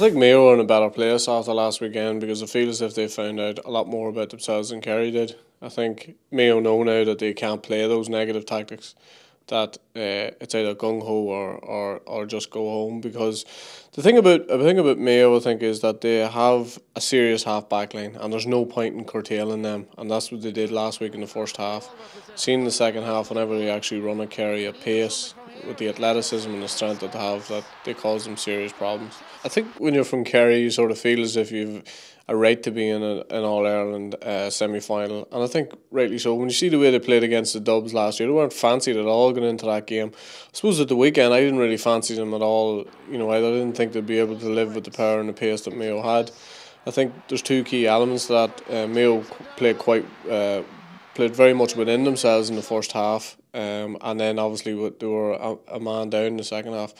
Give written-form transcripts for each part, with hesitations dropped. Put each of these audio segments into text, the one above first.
think Mayo are in a better place after last weekend because I feel as if they found out a lot more about themselves than Kerry did. I think Mayo know now that they can't play those negative tactics, that it's either gung-ho or just go home, because the thing about Mayo, I think, is that they have a serious half-back line and there's no point in curtailing them, and that's what they did last week in the first half. Seen in the second half, whenever they actually run a Kerry at pace, with the athleticism and the strength that they have, that they cause them serious problems. I think when you're from Kerry, you sort of feel as if you've a right to be in an All-Ireland semi-final, and I think rightly so. When you see the way they played against the Dubs last year, they weren't fancied at all going into that game. I suppose at the weekend I didn't really fancy them at all. You know, I didn't think they'd be able to live with the power and the pace that Mayo had. I think there's two key elements to that. Mayo played very much within themselves in the first half, and then obviously they were a man down in the second half.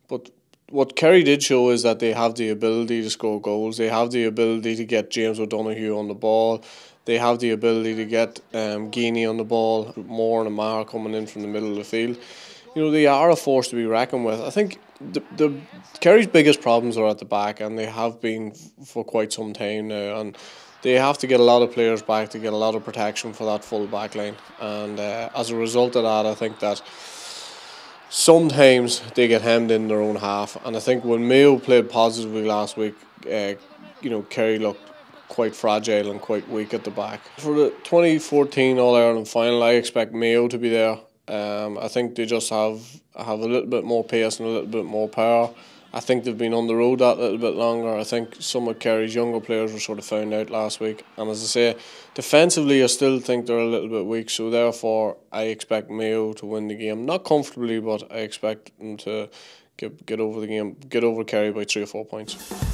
But what Kerry did show is that they have the ability to score goals. They have the ability to get James O'Donoghue on the ball. They have the ability to get Geaney on the ball, Moore and Maher coming in from the middle of the field. You know, they are a force to be reckoned with. I think the Kerry's biggest problems are at the back, and they have been for quite some time now. And they have to get a lot of players back to get a lot of protection for that full back line. And as a result of that, I think that sometimes they get hemmed in their own half. And I think when Mayo played positively last week, you know, Kerry looked quite fragile and quite weak at the back. For the 2014 All-Ireland final, I expect Mayo to be there. I think they just have a little bit more pace and a little bit more power. I think they've been on the road that little bit longer. I think some of Kerry's younger players were sort of found out last week. And as I say, defensively I still think they're a little bit weak. So therefore I expect Mayo to win the game. Not comfortably, but I expect them to get over the game, get over Kerry by 3 or 4 points.